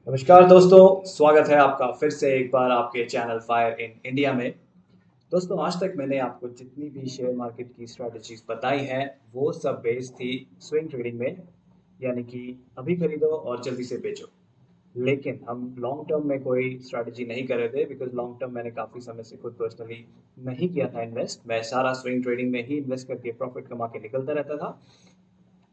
नमस्कार दोस्तों, स्वागत है आपका फिर से एक बार आपके चैनल फायर इन इंडिया में। दोस्तों, आज तक मैंने आपको जितनी भी शेयर मार्केट की स्ट्रैटेजीज बताई हैं वो सब बेस्ड थी स्विंग ट्रेडिंग में, यानी कि अभी खरीदो और जल्दी से बेचो। लेकिन हम लॉन्ग टर्म में कोई स्ट्रैटेजी नहीं कर रहे थे, बिकॉज लॉन्ग टर्म मैंने काफ़ी समय से खुद पर्सनली नहीं किया था इन्वेस्ट। मैं सारा स्विंग ट्रेडिंग में ही इन्वेस्ट करके प्रॉफिट कमा के निकलता रहता था।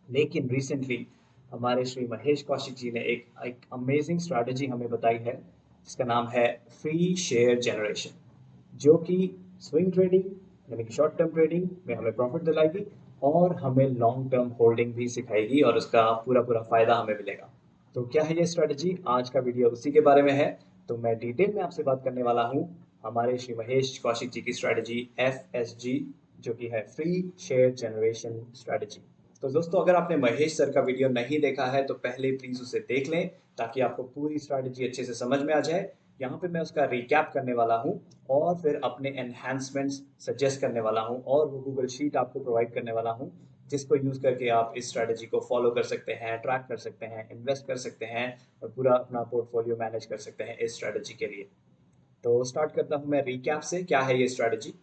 लेकिन रिसेंटली हमारे श्री महेश कौशिक जी ने एक अमेजिंग स्ट्रैटेजी हमें बताई है, जिसका नाम है फ्री शेयर जनरेशन, जो कि स्विंग ट्रेडिंग यानी कि शॉर्ट टर्म ट्रेडिंग में हमें प्रॉफिट दिलाएगी और हमें लॉन्ग टर्म होल्डिंग भी सिखाएगी और उसका पूरा पूरा फायदा हमें मिलेगा। तो क्या है ये स्ट्रैटेजी? आज का वीडियो उसी के बारे में है। तो मैं डिटेल में आपसे बात करने वाला हूँ हमारे श्री महेश कौशिक जी की स्ट्रैटेजी FSG, जो कि है फ्री शेयर जनरेशन स्ट्रैटेजी। तो दोस्तों, अगर आपने महेश सर का वीडियो नहीं देखा है तो पहले प्लीज उसे देख लें, ताकि आपको पूरी स्ट्रैटेजी अच्छे से समझ में आ जाए। यहाँ पे मैं उसका रिकैप करने वाला हूँ और फिर अपने एनहांसमेंट्स सजेस्ट करने वाला हूँ और वो गूगल शीट आपको प्रोवाइड करने वाला हूँ, जिसको यूज करके आप इस स्ट्रैटेजी को फॉलो कर सकते हैं, ट्रैक कर सकते हैं, इन्वेस्ट कर सकते हैं और पूरा अपना पोर्टफोलियो मैनेज कर सकते हैं इस स्ट्रैटेजी के लिए। तो स्टार्ट करता हूँ मैं रिकैप से, क्या है ये स्ट्रैटेजी।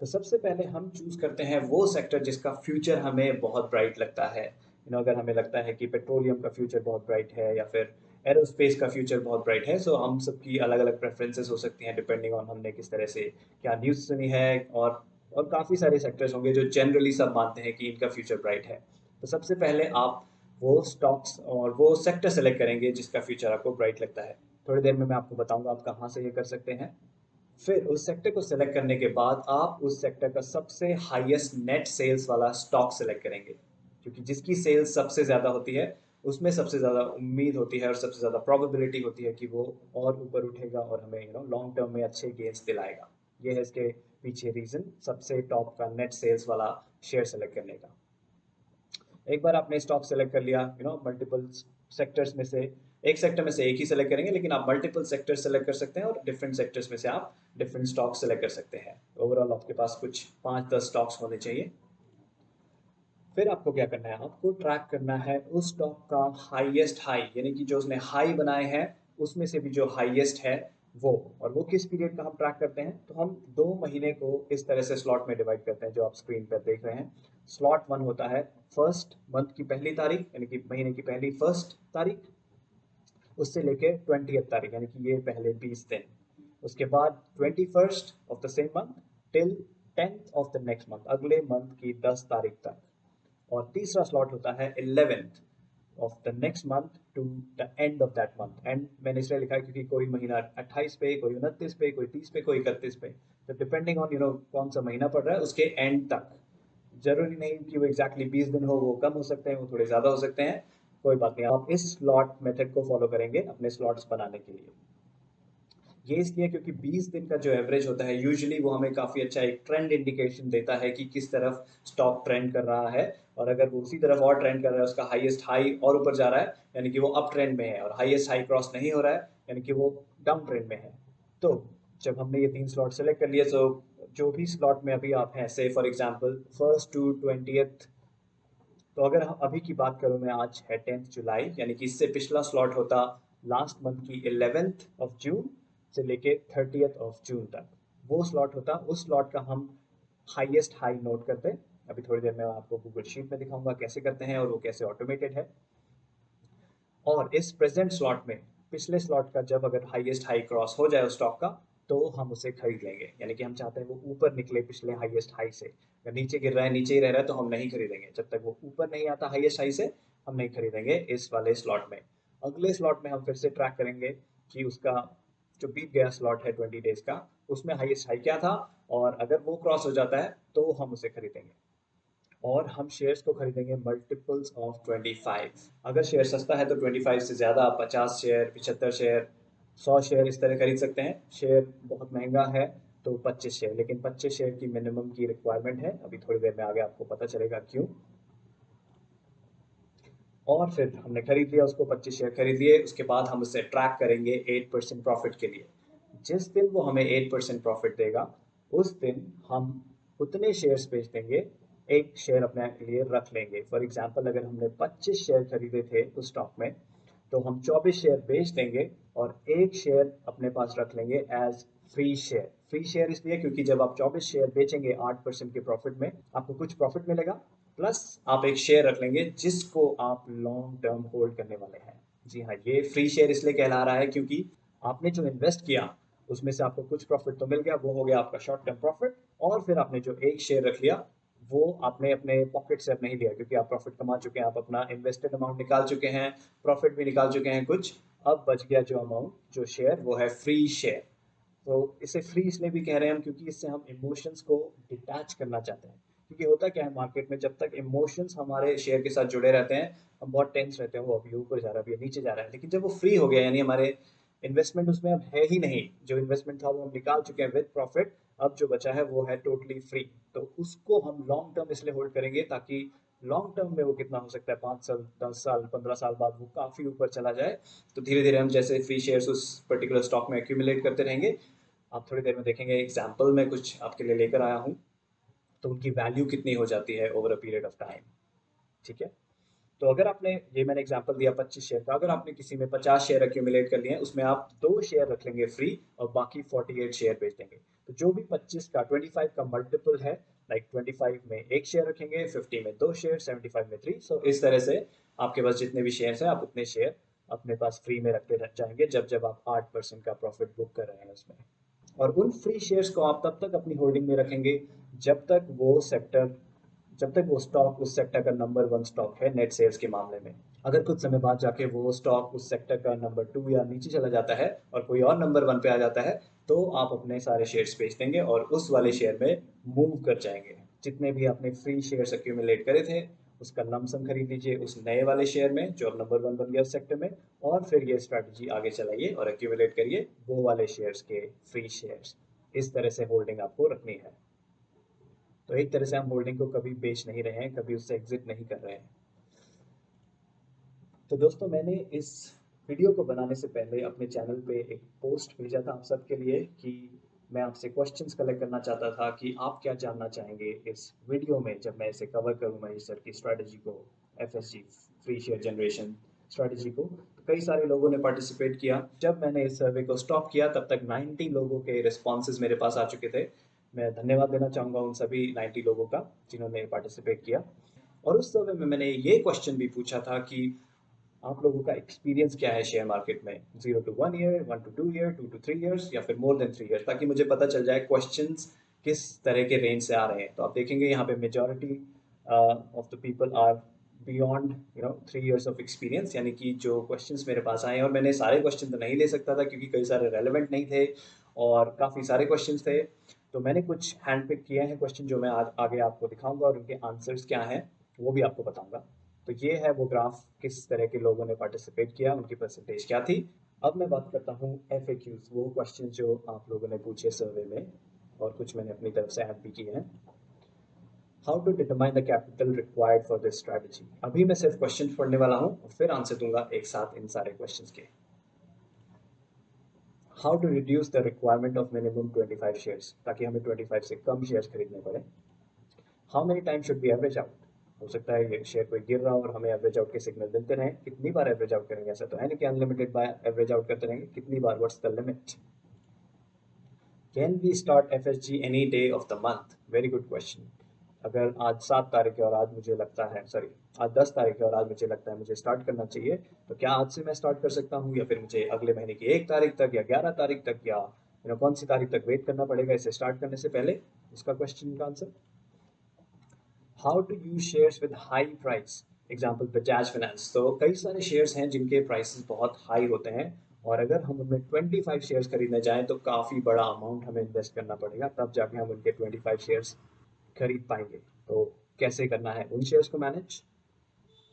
तो सबसे पहले हम चूज करते हैं वो सेक्टर जिसका फ्यूचर हमें बहुत ब्राइट लगता है। अगर हमें लगता है कि पेट्रोलियम का फ्यूचर बहुत ब्राइट है या फिर एरोस्पेस का फ्यूचर बहुत ब्राइट है, सो हम सबकी अलग अलग प्रेफरेंसेस हो सकती हैं डिपेंडिंग ऑन हमने किस तरह से क्या न्यूज़ सुनी है। और काफ़ी सारे सेक्टर्स होंगे जो जनरली सब मानते हैं कि इनका फ्यूचर ब्राइट है। तो सबसे पहले आप वो स्टॉक्स और वो सेक्टर सेलेक्ट करेंगे जिसका फ्यूचर आपको ब्राइट लगता है। थोड़ी देर में मैं आपको बताऊंगा आप कहाँ से ये कर सकते हैं। फिर उस सेक्टर को सेलेक्ट करने के बाद आप उस सेक्टर का सबसे हाईएस्ट नेट सेल्स वाला स्टॉक सेलेक्ट करेंगे, क्योंकि जिसकी सेल्स सबसे ज़्यादा होती है उसमें सबसे ज़्यादा उम्मीद होती है और सबसे ज़्यादा प्रोबेबिलिटी होती है कि वो और ऊपर उठेगा और हमें लॉन्ग टर्म में अच्छे गेन्स दिलाएगा। ये है इसके पीछे रीज़न, सबसे टॉप का नेट सेल्स वाला शेयर सेलेक्ट करने का। एक बार आपने स्टॉक सेलेक्ट कर लिया, मल्टीपल सेक्टर्स में से एक सेक्टर में से एक ही सेलेक्ट करेंगे, लेकिन आप मल्टीपल सेक्टर सेलेक्ट कर सकते हैं और डिफरेंट सेक्टर्स में से आप डिफरेंट स्टॉक सेलेक्ट कर सकते हैं। ओवरऑल आपके पास कुछ 5-10 स्टॉक्स होने चाहिए। फिर आपको क्या करना है, आपको ट्रैक करना है उस स्टॉक का हाईएस्ट हाई, यानी कि जो उसने हाई बनाए हैं उसमें से भी जो हाईएस्ट है वो। और वो किस पीरियड का हम ट्रैक करते हैं, तो हम 2 महीने को इस तरह से स्लॉट में डिवाइड करते हैं जो आप स्क्रीन पर देख रहे हैं। स्लॉट 1 होता है फर्स्ट मंथ की पहली तारीख, यानी कि महीने की पहली फर्स्ट तारीख, उससे लेके 20th तारीख, यानी कि ये पहले 20 दिन। उसके बाद 21st of the same month till 10th of the next month, अगले मंथ की 10 तारीख तक। और तीसरा स्लॉट होता है 11th of the next month to the end of that month. And मैंने इसलिए लिखा है क्योंकि कोई महीना 28 पे, कोई 29 पे, कोई 30 पे, कोई 31 पे। तो डिपेंडिंग ऑन कौन सा महीना पड़ रहा है उसके एंड तक। जरूरी नहीं कि वो एग्जैक्टली 20 दिन हो, वो कम हो सकते हैं, वो थोड़े ज़्यादा हो सकते हैं। कोई बात नहीं, आप इस स्लॉट मेथड को फॉलो करेंगे अपने स्लॉट्स बनाने के लिए। ये इसलिए क्योंकि 20 दिन का जो एवरेज होता है यूजुअली वो हमें काफ़ी अच्छा एक ट्रेंड इंडिकेशन देता है कि किस तरफ स्टॉक ट्रेंड कर रहा है। और अगर वो उसी तरफ और ट्रेंड कर रहा है, उसका हाईएस्ट हाई और ऊपर जा रहा है, यानी कि वो अप ट्रेंड में है, और हाईएस्ट हाई क्रॉस नहीं हो रहा है, यानी कि वो डाउन ट्रेंड में है। तो जब हमने ये 3 स्लॉट सेलेक्ट कर लिए, तो जो भी स्लॉट में अभी आप हैं, से for example first to 20th, तो अगर हम अभी की बात करूं मैं, आज है 10th जुलाई, यानी कि इससे पिछला स्लॉट होता लास्ट मंथ की 11th ऑफ जून से लेके 30th ऑफ जून तक। वो स्लॉट होता, उस स्लॉट का हम हाईएस्ट हाई नोट करते हैं। अभी थोड़ी देर में मैं आपको गूगल शीट में दिखाऊंगा कैसे करते हैं और वो कैसे ऑटोमेटेड है। और इस प्रेजेंट स्लॉट में पिछले स्लॉट का जब अगर हाईएस्ट हाई क्रॉस हो जाए उस स्टॉक का, तो हम उसे खरीद लेंगे। यानी कि हम चाहते हैं वो ऊपर निकले पिछले हाईएस्ट हाई से। अगर नीचे गिर रहा है, नीचे ही रह रहा है, तो हम नहीं खरीदेंगे। जब तक वो ऊपर नहीं आता हाईएस्ट हाई से, हम नहीं खरीदेंगे इस वाले स्लॉट में। अगले स्लॉट में हम फिर से ट्रैक करेंगे कि उसका जो बीत गया स्लॉट है 20 डेज का, उसमें हाईएस्ट हाई क्या था, और अगर वो क्रॉस हो जाता है तो हम उसे खरीदेंगे। और हम शेयर्स को खरीदेंगे मल्टीपल्स ऑफ 25। अगर शेयर सस्ता है तो 25 से ज़्यादा आप 50 शेयर, 75 शेयर, 100 शेयर इस तरह खरीद सकते हैं। शेयर बहुत महंगा है तो 25 शेयर, लेकिन 25 शेयर की मिनिमम की रिक्वायरमेंट है। अभी थोड़ी देर में आगे आपको पता चलेगा क्यों। और फिर हमने खरीद लिया उसको, 25 शेयर खरीद लिए, उसके बाद हम उसे ट्रैक करेंगे 8% प्रॉफिट के लिए। जिस दिन वो हमें 8% प्रॉफिट देगा, उस दिन हम उतने शेयर्स बेच देंगे, एक शेयर अपने लिए रख लेंगे। फॉर एग्जाम्पल, अगर हमने 25 शेयर खरीदे थे उस स्टॉक में, तो हम 24 शेयर बेच देंगे और एक शेयर अपने पास रख लेंगे as free share. Free share इसलिए क्योंकि जब आप 24 शेयर बेचेंगे 8% के प्रॉफिट में, आपको कुछ प्रॉफिट मिलेगा, प्लस आप एक शेयर रख लेंगे जिसको आप लॉन्ग टर्म होल्ड करने वाले हैं। जी हाँ, ये फ्री शेयर इसलिए कहला रहा है क्योंकि आपने जो इन्वेस्ट किया उसमें से आपको कुछ प्रॉफिट तो मिल गया, वो हो गया आपका शॉर्ट टर्म प्रॉफिट, और फिर आपने जो एक शेयर रख लिया वो आपने अपने पॉकेट से अब नहीं लिया क्योंकि आप प्रॉफिट कमा चुके हैं, आप अपना इन्वेस्टेड अमाउंट निकाल चुके हैं, प्रॉफिट भी निकाल चुके हैं कुछ, अब बच गया जो अमाउंट, जो शेयर, वो है फ्री शेयर। तो इसे फ्री इसलिए भी कह रहे हैं हम क्योंकि इससे हम इमोशंस को डिटैच करना चाहते हैं। क्योंकि होता क्या है मार्केट में, जब तक इमोशंस हमारे शेयर के साथ जुड़े रहते हैं हम बहुत टेंस रहते हैं, वो अभी ऊपर जा रहा है, अभी नीचे जा रहा है, लेकिन जब वो फ्री हो गया यानी हमारे इन्वेस्टमेंट उसमें अब है ही नहीं, जो इन्वेस्टमेंट था वो हम निकाल चुके हैं विद प्रॉफिट, अब जो बचा है वो है टोटली फ्री। तो उसको हम लॉन्ग टर्म इसलिए होल्ड करेंगे ताकि लॉन्ग टर्म में वो कितना हो सकता है, 5 साल, 10 साल, 15 साल बाद वो काफ़ी ऊपर चला जाए। तो धीरे धीरे हम जैसे फ्री शेयर्स उस पर्टिकुलर स्टॉक में एक्यूमुलेट करते रहेंगे। आप थोड़ी देर में देखेंगे एग्जाम्पल में कुछ आपके लिए लेकर आया हूँ, तो उनकी वैल्यू कितनी हो जाती है over a period of time. ठीक है, तो अगर आपने, ये मैंने एग्जांपल दिया 25 शेयर का, अगर आपने किसी में 50 शेयर एक्यूमुलेट कर लिए हैं, उसमें आप 2 शेयर रख लेंगे फ्री और बाकी 48 शेयर बेच देंगे। तो जो भी 25 का 25 का मल्टीपल है, लाइक 25 में एक शेयर रखेंगे, 50 में 2 शेयर, 75 में 3, सो इस तरह से आपके पास जितने भी शेयर हैं आप उतने शेयर अपने पास फ्री में रखते जाएंगे जब जब आप 8% का प्रॉफिट बुक कर रहे हैं उसमें। और उन फ्री शेयर्स को आप तब तक अपनी होल्डिंग में रखेंगे जब तक वो सेक्टर, जब तक वो स्टॉक उस सेक्टर का नंबर 1 स्टॉक है नेट सेल्स के मामले में। अगर कुछ समय बाद जाके वो स्टॉक उस सेक्टर का नंबर 2 या नीचे चला जाता है और कोई और नंबर 1 पे आ जाता है, तो आप अपने सारे शेयर्स बेच देंगे और उस वाले शेयर में मूव कर जाएंगे। जितने भी आपने फ्री शेयर्स एक्यूमुलेट करे थे उसका लमसम खरीद लीजिए उस नए वाले शेयर में जो अब नंबर 1 बन गया उस सेक्टर में, और फिर ये स्ट्रैटेजी आगे चलाइए और एक्यूमुलेट करिए वो वाले शेयर्स के फ्री शेयर्स। इस तरह से होल्डिंग आपको रखनी है। तो एक तरह से हम होल्डिंग को कभी बेच नहीं रहे हैं, कभी उससे एग्जिट नहीं कर रहे हैं। तो दोस्तों, मैंने इस वीडियो को बनाने से पहले अपने चैनल पे एक पोस्ट भेजा था आप सबके लिए कि मैं आपसे क्वेश्चंस कलेक्ट करना चाहता था कि आप क्या जानना चाहेंगे इस वीडियो में जब मैं इसे कवर करूँ महेश सर की स्ट्रैटेजी को, FSG free share generation strategy को। तो कई सारे लोगों ने पार्टिसिपेट किया। जब मैंने इस सर्वे को स्टॉप किया तब तक 90 लोगों के रिस्पॉन्सेज मेरे पास आ चुके थे। मैं धन्यवाद देना चाहूँगा उन सभी 90 लोगों का जिन्होंने पार्टिसिपेट किया। और उस सर्वे में मैंने ये क्वेश्चन भी पूछा था कि आप लोगों का एक्सपीरियंस क्या है शेयर मार्केट में, 0 to 1 year, 1 to 2 year, 2 to 3 years या फिर मोर देन 3 years, ताकि मुझे पता चल जाए क्वेश्चंस किस तरह के रेंज से आ रहे हैं। तो आप देखेंगे यहाँ पे majority of the people are beyond 3 years of experience, यानी कि जो क्वेश्चंस मेरे पास आए हैं, और मैंने सारे क्वेश्चन तो नहीं ले सकता था क्योंकि कई सारे रेलिवेंट नहीं थे और काफ़ी सारे क्वेश्चंस थे। तो मैंने कुछ हैंड पिक किए हैं क्वेश्चन जो मैं आज आगे आपको दिखाऊंगा और उनके आंसर्स क्या हैं वो भी आपको बताऊंगा। तो ये है वो ग्राफ, किस तरह के लोगों ने पार्टिसिपेट किया, उनकी परसेंटेज क्या थी। अब मैं बात करता हूँ FAQs, वो क्वेश्चन जो आप लोगों ने पूछे सर्वे में और कुछ मैंने अपनी तरफ से ऐड भी किए हैं। How to determine the capital required for this strategy. अभी मैं सिर्फ क्वेश्चन पढ़ने वाला हूँ और फिर आंसर दूंगा एक साथ इन सारे क्वेश्चन के। How to reduce the requirement of minimum 25 shares, ताकि हमें 25 से कम शेयर्स खरीदने पड़े। How many time should be average out, हो सकता है ये शेयर कोई गिर रहा हो और हमें एवरेज आउट के सिग्नल मिलते रहें, कितनी बार एवरेज आउट करेंगे, ऐसा तो है नहीं कि अनलिमिटेड बाय एवरेज आउट करते रहेंगे, कितनी बार, what's the limit. Can we start FSG any day of the month, very good question. अगर आज 7 तारीख है और आज मुझे लगता है, सॉरी, आज 10 तारीख है और आज मुझे लगता है मुझे स्टार्ट करना चाहिए, तो क्या आज से मैं स्टार्ट कर सकता हूँ या फिर मुझे अगले महीने की 1 तारीख तक या 11 तारीख तक या कौन सी तारीख तक वेट करना पड़ेगा इसे स्टार्ट करने से पहले, उसका क्वेश्चन का answer. How to use shares with high price, example Bajaj finance. तो कई सारे शेयर्स हैं जिनके प्राइसेस बहुत हाई होते हैं और अगर हम उनमें 25 शेयर्स खरीदने जाएं तो काफ़ी बड़ा अमाउंट हमें इन्वेस्ट करना पड़ेगा, तब जाके हम उनके 25 शेयर्स खरीद पाएंगे। तो कैसे करना है उन शेयर्स को manage.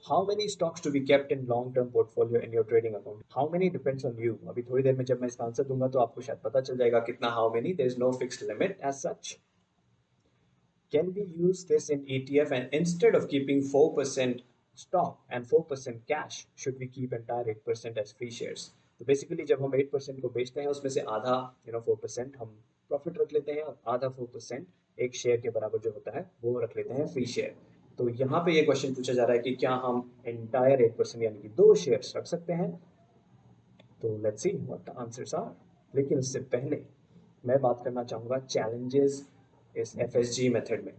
How many stocks to be kept in long term portfolio in your trading account, how many depends on you. अभी थोड़ी देर में जब मैं इसका आंसर दूंगा तो आपको शायद पता चल जाएगा कितना, how many, there is no fixed limit as such. Can we use this in ETF and instead of keeping 4% stock and 4% cash, should we keep entire 8% as free shares? तो बेसिकली जब हम 8% को बेचते हैं उसमें से आधा 4% हम प्रॉफिट रख लेते हैं और आधा 4% एक शेयर के बराबर जो होता है वो रख लेते हैं फ्री शेयर। तो यहाँ पे ये क्वेश्चन पूछा जा रहा है कि क्या हम एंटायर 8% यानी कि 2 शेयर्स रख सकते हैं? तो let's see what the answers are. लेकिन उससे पहले मैं बात करना चाहूँगा चैलेंजेस इस एफएसजी मेथड में।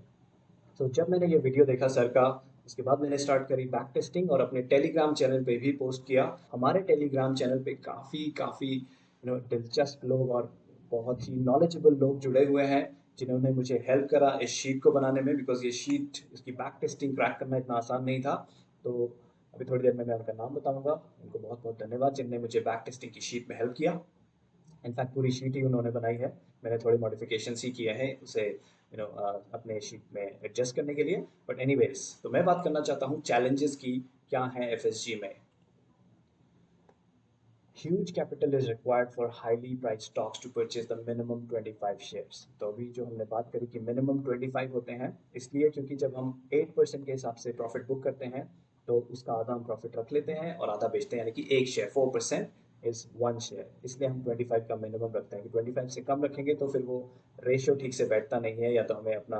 तो जब मैंने ये वीडियो देखा सर का, उसके बाद मैंने स्टार्ट करी बैक टेस्टिंग और अपने टेलीग्राम चैनल पे भी पोस्ट किया। हमारे टेलीग्राम चैनल पे काफ़ी दिलचस्प लोग और बहुत ही नॉलेजेबल लोग जुड़े हुए हैं, जिन्होंने मुझे हेल्प करा इस शीट को बनाने में, बिकॉज ये शीट, इसकी बैक टेस्टिंग क्रैक करना इतना आसान नहीं था। तो अभी थोड़ी देर में मैं उनका नाम बताऊंगा। उनको बहुत बहुत धन्यवाद जिनने मुझे बैक टेस्टिंग की शीट में हेल्प किया। इनफैक्ट पूरी शीट ही उन्होंने बनाई है, मैंने थोड़े मॉडिफिकेशंस ही किए हैं उसे अपने शीट में एडजस्ट करने के लिए। बट एनीवेज, तो मैं बात करना चाहता हूँ चैलेंजेस की क्या है एफएसजी में। Huge capital is required for highly priced stocks to purchase the minimum 25 shares। तो अभी जो हमने बात करी कि मिनिमम 25 होते हैं, इसलिए क्योंकि जब हम 8% के हिसाब से प्रॉफिट बुक करते हैं तो उसका आधा हम प्रॉफिट रख लेते हैं और आधा बेचते हैं, यानी कि एक शेयर 4% इज वन शेयर। इसलिए हम 25 का मिनिमम रखते हैं कि 25 से कम रखेंगे तो फिर वो रेशियो ठीक से बैठता नहीं है, या तो हमें अपना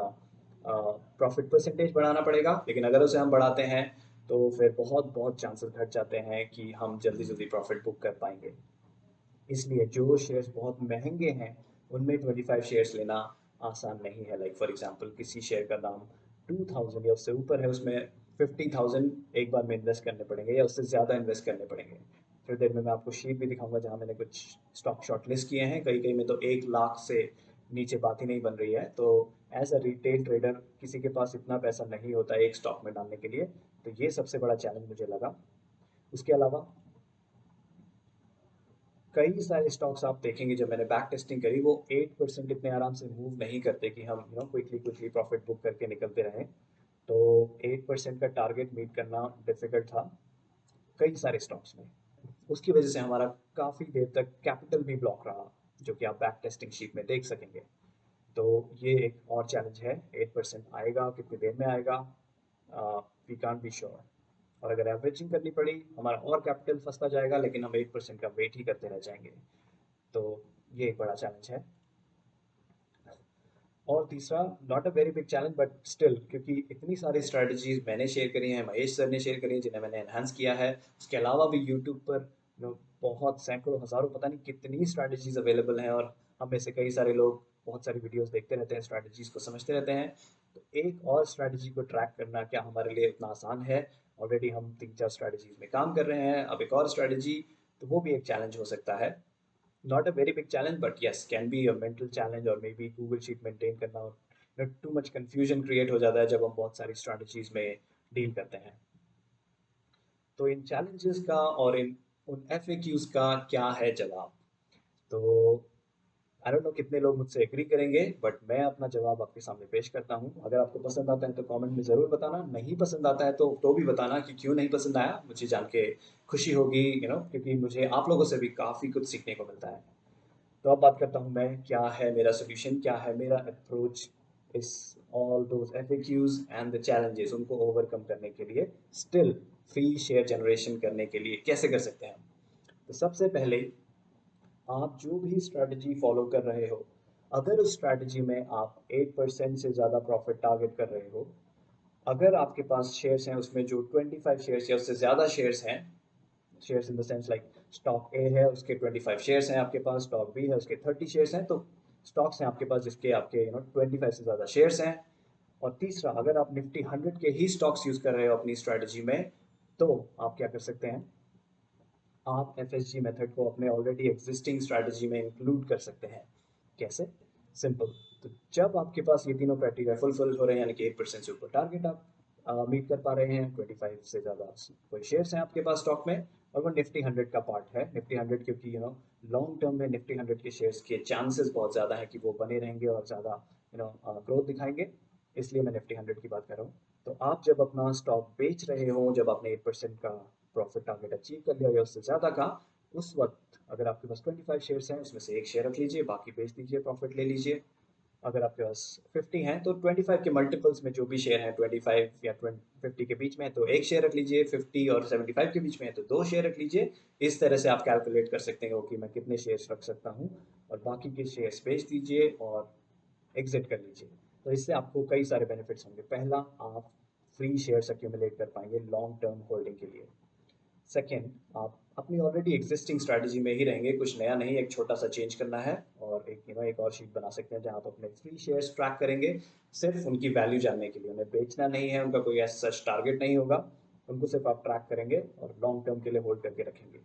प्रॉफिट परसेंटेज बढ़ाना पड़ेगा। लेकिन अगर उसे हम बढ़ाते हैं तो फिर बहुत बहुत चांसेस घट जाते हैं कि हम जल्दी जल्दी प्रॉफिट बुक कर पाएंगे। इसलिए जो शेयर्स बहुत महंगे हैं उनमें 25 शेयर्स लेना आसान नहीं है। लाइक फॉर एग्जांपल, किसी शेयर का दाम 2000 या उससे ऊपर है, उसमें 50,000 एक बार में इन्वेस्ट करने पड़ेंगे या उससे ज़्यादा इन्वेस्ट करने पड़ेंगे। थोड़ी देर में मैं आपको शीट भी दिखाऊंगा जहाँ मैंने कुछ स्टॉक शॉर्ट लिस्ट किए हैं। कई कई में तो 1 लाख से नीचे बात ही नहीं बन रही है। तो एज अ रिटेल ट्रेडर किसी के पास इतना पैसा नहीं होता है एक स्टॉक में डालने के लिए। तो ये सबसे बड़ा चैलेंज मुझे लगा। उसके अलावा कई सारे स्टॉक्स आप देखेंगे, जब मैंने बैक टेस्टिंग करी, वो 8% इतने आराम से मूव नहीं करते कि हम क्विकली क्विकली प्रॉफिट बुक करके निकलते रहें। तो 8% का टारगेट मीट करना डिफिकल्ट था कई सारे स्टॉक्स में। उसकी वजह से हमारा काफ़ी देर तक कैपिटल भी ब्लॉक रहा, जो कि आप बैक टेस्टिंग शीट में देख सकेंगे। तो ये एक और चैलेंज है। 8% आएगा, कितनी देर में आएगा, वी कांट बी श्योर। और अगर एवरेजिंग करनी पड़ी, हमारा और कैपिटल फंसता जाएगा, लेकिन हम 8% का वेट ही करते रह जाएंगे। तो ये एक बड़ा चैलेंज है। और तीसरा, not a very big challenge but still, क्योंकि इतनी सारी स्ट्रैटेजीज मैंने शेयर करी हैं, महेश सर ने शेयर करी हैं, जिन्हें मैंने एनहांस किया है। उसके अलावा भी यूट्यूब पर बहुत सैकड़ों हज़ारों पता नहीं कितनी स्ट्रैटेजीज अवेलेबल हैं, और हम में से कई सारे लोग बहुत सारी वीडियोस देखते रहते हैं, स्ट्रैटेजीज को समझते रहते हैं। तो एक और स्ट्रैटेजी को ट्रैक करना क्या हमारे लिए उतना आसान है? ऑलरेडी हम 3-4 स्ट्रैटेजीज में काम कर रहे हैं, अब एक और स्ट्रैटेजी, तो वो भी एक चैलेंज हो सकता है। Not a very big challenge but yes can be a mental challenge, और maybe Google sheet maintain करना टू मच कंफ्यूजन क्रिएट हो जाता है जब हम बहुत सारी स्ट्रैटेजीज में डील करते हैं। तो इन चैलेंजेस का और इन उन एफएक्यूज का क्या है जवाब? तो आई डोंट नो कितने लोग मुझसे एग्री करेंगे, बट मैं अपना जवाब आपके सामने पेश करता हूँ। अगर आपको पसंद आता है तो कमेंट में ज़रूर बताना, नहीं पसंद आता है तो भी बताना कि क्यों नहीं पसंद आया। मुझे जान के खुशी होगी, क्योंकि मुझे आप लोगों से भी काफ़ी कुछ सीखने को मिलता है। तो अब बात करता हूँ मैं, क्या है मेरा सोल्यूशन, क्या है मेरा अप्रोच इस all those FAQs and the challenges, उनको ओवरकम करने के लिए, स्टिल फ्री शेयर जनरेशन करने के लिए कैसे कर सकते हैं हम? तो सबसे पहले, आप जो भी स्ट्रैटेजी फॉलो कर रहे हो, अगर उस स्ट्रैटेजी में आप 8% से ज़्यादा प्रॉफिट टारगेट कर रहे हो, अगर आपके पास शेयर्स हैं उसमें जो 25 शेयर्स या उससे ज़्यादा शेयर्स हैं, shares in the sense like stock ए है उसके 25 शेयर्स हैं आपके पास, स्टॉक बी है उसके 30 शेयर्स हैं, तो स्टॉक्स हैं आपके पास जिसके आपके 25 से ज़्यादा शेयर्स हैं। और तीसरा, अगर आप निफ्टी 100 के ही स्टॉक्स यूज़ कर रहे हो अपनी स्ट्रैटेजी में, तो आप क्या कर सकते हैं, आप एफएसजी मेथड को अपने ऑलरेडी एग्जिस्टिंग स्ट्रैटेजी में इंक्लूड कर सकते हैं। कैसे? सिंपल। तो जब आपके पास ये तीनों क्राइटेरिया फुलफिल हो रहे हैं, यानी कि 8% से ऊपर टारगेट आप मीट कर पा रहे हैं, 25 से ज़्यादा कोई शेयर्स हैं आपके पास स्टॉक में, और वो निफ्टी 100 का पार्ट है। निफ्टी 100 क्योंकि लॉन्ग टर्म में निफ्टी 100 के शेयर्स के चांसेस बहुत ज़्यादा है कि वो बने रहेंगे और ज़्यादा ग्रोथ दिखाएंगे, इसलिए मैं निफ्टी 100 की बात कर रहा हूँ। तो आप जब अपना स्टॉक बेच रहे हो, जब आपने 8% का प्रॉफिट टारगेट अचीव कर लिया या उससे ज़्यादा का, उस वक्त अगर आपके पास 25 शेयर्स हैं, उसमें से एक शेयर रख लीजिए, बाकी बेच दीजिए, प्रॉफिट ले लीजिए। अगर आपके पास 50 हैं तो 25 के मल्टीपल्स में जो भी शेयर हैं, 25 या 50 के बीच में है तो एक शेयर रख लीजिए, 50 और 75 के बीच में है तो दो शेयर रख लीजिए। इस तरह से आप कैलकुलेट कर सकते हो कि मैं कितने शेयर्स रख सकता हूँ, और बाकी के शेयर्स बेच दीजिए और एग्जिट कर लीजिए। तो इससे आपको कई सारे बेनिफिट्स होंगे। पहला, आप फ्री शेयर्स एक्यूमुलेट कर पाएंगे लॉन्ग टर्म होल्डिंग के लिए। सेकेंड, आप अपनी ऑलरेडी एग्जिस्टिंग स्ट्रैटेजी में ही रहेंगे, कुछ नया नहीं, एक छोटा सा चेंज करना है और एक और शीट बना सकते हैं जहां आप अपने फ्री शेयर्स ट्रैक करेंगे, सिर्फ उनकी वैल्यू जानने के लिए। उन्हें बेचना नहीं है, उनका कोई ऐसा सच टारगेट नहीं होगा, उनको सिर्फ आप ट्रैक करेंगे और लॉन्ग टर्म के लिए होल्ड करके रखेंगे।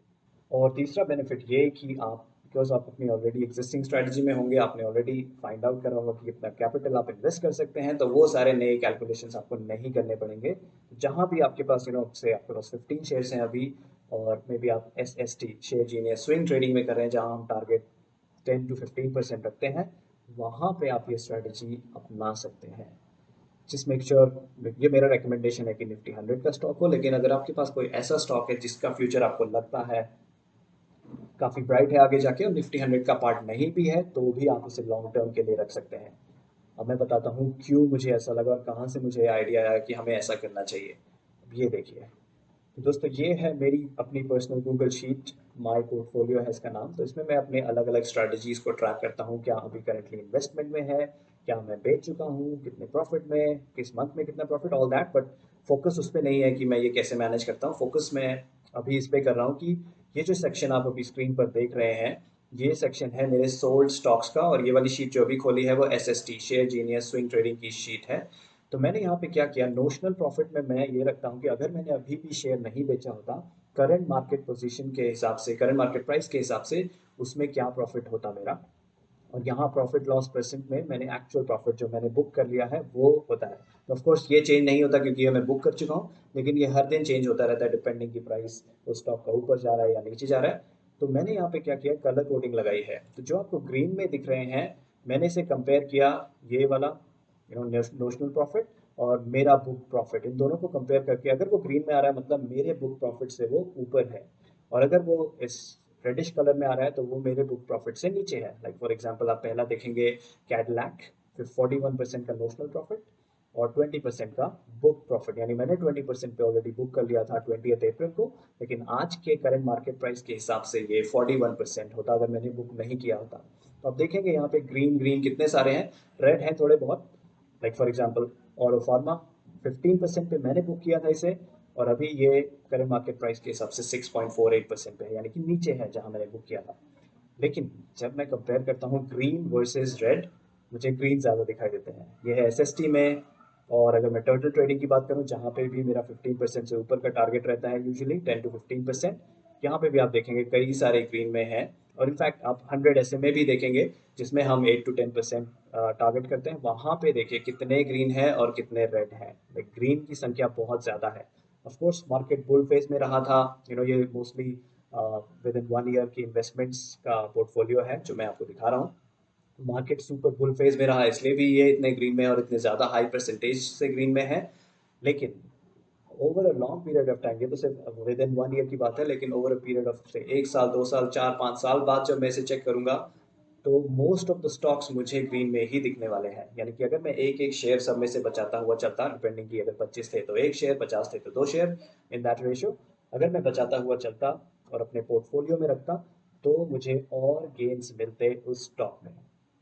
और तीसरा बेनिफिट ये कि आप, बिकॉज आप अपनी ऑलरेडी एग्जिस्टिंग स्ट्रैटेजी में होंगे, आपने ऑलरेडी फाइंड आउट करा होगा कि कितना कैपिटल आप इन्वेस्ट कर सकते हैं, तो वो सारे नए कैलकुलेशंस आपको नहीं करने पड़ेंगे। जहां भी आपके पास से आपके पास 15 शेयर्स हैं अभी, और मे बी आप SST share genius swing trading में कर रहे हैं जहां हम टारगेट 10 to 15% रखते हैं, वहां पे आप ये स्ट्रैटेजी अपना सकते हैं। जिस मेक श्योर, ये मेरा रिकमेंडेशन है कि निफ्टी 100 का स्टॉक हो, लेकिन अगर आपके पास कोई ऐसा स्टॉक है जिसका फ्यूचर आपको लगता है काफ़ी ब्राइट है आगे जाके और निफ्टी 100 का पार्ट नहीं भी है, तो भी आप उसे लॉन्ग टर्म के लिए रख सकते हैं। अब मैं बताता हूँ क्यों मुझे ऐसा लगा और कहाँ से मुझे आइडिया आया कि हमें ऐसा करना चाहिए। अब ये देखिए, तो दोस्तों ये है मेरी अपनी personal Google sheet, my portfolio है इसका नाम। तो इसमें मैं अपने अलग अलग स्ट्रैटेजीज को ट्रैक करता हूँ, क्या अभी करंटली इन्वेस्टमेंट में है, क्या मैं बेच चुका हूँ, कितने प्रॉफिट में, किस मंथ में कितना profit, all that. But focus उस पर नहीं है कि मैं ये कैसे मैनेज करता हूँ, फोकस मैं अभी इस पर कर रहा हूँ कि ये जो सेक्शन आप अभी स्क्रीन पर देख रहे हैं, ये सेक्शन है मेरे सोल्ड स्टॉक्स का, और ये वाली शीट जो अभी खोली है वो SST share genius swing trading की शीट है। तो मैंने यहाँ पे क्या किया, नोशनल प्रॉफिट में मैं ये रखता हूँ कि अगर मैंने अभी भी शेयर नहीं बेचा होता, करंट मार्केट पोजीशन के हिसाब से, करंट मार्केट प्राइस के हिसाब से उसमें क्या प्रॉफिट होता मेरा। और यहाँ प्रॉफिट लॉस परसेंट में मैंने एक्चुअल प्रॉफिट जो मैंने बुक कर लिया है वो होता है। तो ऑफकोर्स ये चेंज नहीं होता क्योंकि ये मैं बुक कर चुका हूँ, लेकिन ये हर दिन चेंज होता रहता है डिपेंडिंग की प्राइस उस स्टॉक का ऊपर जा रहा है या नीचे जा रहा है। तो मैंने यहाँ पे क्या किया, कलर कोडिंग लगाई है। तो जो आपको ग्रीन में दिख रहे हैं, मैंने इसे कंपेयर किया, ये वाला नोशनल प्रॉफिट और मेरा बुक प्रॉफिट, इन दोनों को कंपेयर करके अगर वो ग्रीन में आ रहा है मतलब मेरे बुक प्रॉफिट से वो ऊपर है, और अगर वो इस रेडिश कलर में आ रहा है तो वो मेरे बुक प्रॉफिट से नीचे है। लाइक फॉर एग्जांपल आप पहला देखेंगे कैडलैक, फिर 41% का नोशनल प्रॉफिट और 20% का बुक प्रॉफिट, यानी मैंने 20% पे ऑलरेडी बुक कर लिया था 20 अप्रैल को, लेकिन आज के करंट मार्केट प्राइस के हिसाब से ये 41% होता अगर मैंने बुक नहीं किया होता। तो आप देखेंगे यहाँ पे ग्रीन ग्रीन कितने सारे हैं, रेड हैं थोड़े बहुत। लाइक फॉर एग्जांपल और फार्मा 15% पे मैंने बुक किया था इसे, और अभी ये करंट मार्केट प्राइस के हिसाब से 6.48% पे है, यानी कि नीचे है जहां मैंने बुक किया था। लेकिन जब मैं कंपेयर करता हूँ ग्रीन वर्सेस रेड, मुझे ग्रीन ज़्यादा दिखाई देते हैं। ये है SST में। और अगर मैं टर्टल ट्रेडिंग की बात करूँ जहाँ पे भी मेरा 15% से ऊपर का टारगेट रहता है, यूजुअली 10 to 15%, यहाँ पे भी आप देखेंगे कई सारे ग्रीन में हैं। और इनफैक्ट आप 100 SMA भी देखेंगे जिसमें हम 8 to 10% टारगेट करते हैं, वहाँ पे देखिए कितने ग्रीन है और कितने रेड हैं। ग्रीन की संख्या बहुत ज़्यादा है। Of course market bull phase में रहा था, ये मोस्टली विद इन 1 ईयर की इन्वेस्टमेंट्स का पोर्टफोलियो है जो मैं आपको दिखा रहा हूँ। मार्केट सुपर बुल फेज में रहा, इसलिए भी ये इतने ग्रीन में और इतने ज़्यादा हाई परसेंटेज से ग्रीन में है। लेकिन over a long period of time, ये तो सिर्फ विद इन 1 ईयर की बात है, लेकिन ओवर अ पीरियड ऑफ से 1 साल 2 साल 4 5 साल बाद जब मैं इसे चेक करूंगा, तो मोस्ट ऑफ द स्टॉक्स मुझे ग्रीन में ही दिखने वाले हैं। यानी कि अगर मैं एक एक शेयर सब में से बचाता हुआ चलता, डिपेंडिंग की अगर 25 थे तो एक शेयर, 50 थे तो 2 शेयर, इन दैट रेशियो अगर मैं बचाता हुआ चलता और अपने पोर्टफोलियो में रखता, तो मुझे और गेन्स मिलते उस स्टॉक में।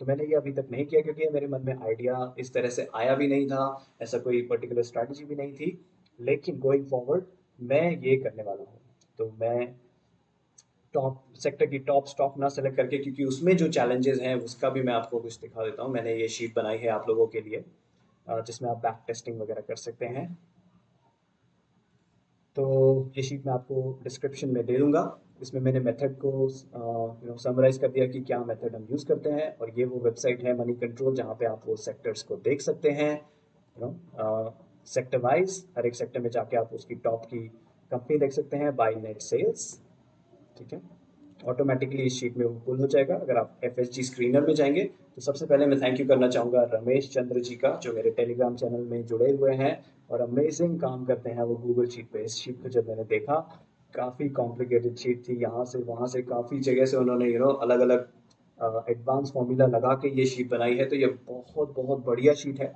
तो मैंने ये अभी तक नहीं किया क्योंकि मेरे मन में आइडिया इस तरह से आया भी नहीं था, ऐसा कोई पर्टिकुलर स्ट्रैटेजी भी नहीं थी। लेकिन गोइंग फॉरवर्ड मैं ये करने वाला हूँ। तो मैं टॉप सेक्टर की टॉप स्टॉक ना सेलेक्ट करके, क्योंकि उसमें जो चैलेंजेस हैं उसका भी मैं आपको कुछ दिखा देता हूँ। मैंने ये शीट बनाई है आप लोगों के लिए, जिसमें आप बैक टेस्टिंग वगैरह कर सकते हैं। तो ये शीट मैं आपको डिस्क्रिप्शन में दे दूंगा। इसमें मैंने मेथड को समराइज कर दिया कि क्या मेथड हम यूज़ करते हैं, और ये वो वेबसाइट है मनी कंट्रोल जहाँ पे आप वो सेक्टर्स को देख सकते हैं। सेक्टर वाइज हर एक सेक्टर में जाके आप उसकी टॉप की कंपनी देख सकते हैं बाय नेट सेल्स। ठीक है, ऑटोमेटिकली इस शीट में वो पुल हो जाएगा। अगर आप FSG स्क्रीनर में जाएंगे, तो सबसे पहले मैं थैंक यू करना चाहूँगा रमेश चंद्र जी का, जो मेरे टेलीग्राम चैनल में जुड़े हुए हैं और अमेजिंग काम करते हैं वो गूगल शीट पे। इस शीट को जब मैंने देखा, काफ़ी कॉम्प्लिकेटेड शीट थी, यहाँ से वहाँ से काफ़ी जगह से उन्होंने अलग अलग एडवांस फॉर्मूला लगा के ये शीट बनाई है। तो ये बहुत बहुत बढ़िया शीट है,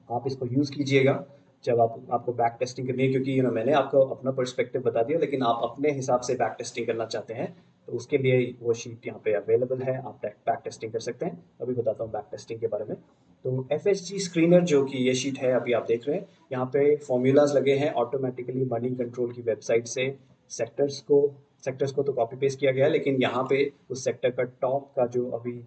आप इसको यूज़ कीजिएगा जब आपको बैक टेस्टिंग करनी है, क्योंकि मैंने आपको अपना पर्सपेक्टिव बता दिया, लेकिन आप अपने हिसाब से बैक टेस्टिंग करना चाहते हैं तो उसके लिए वो शीट यहाँ पे अवेलेबल है, आप बैक टेस्टिंग कर सकते हैं। अभी बताता हूँ बैक टेस्टिंग के बारे में। तो FHG स्क्रीनर जो कि ये शीट है अभी आप देख रहे हैं, यहाँ पे फॉर्मूलाज लगे हैं ऑटोमेटिकली मनी कंट्रोल की वेबसाइट से। सेक्टर्स को तो कॉपी पेस्ट किया गया है, लेकिन यहाँ पे उस सेक्टर का टॉप का जो अभी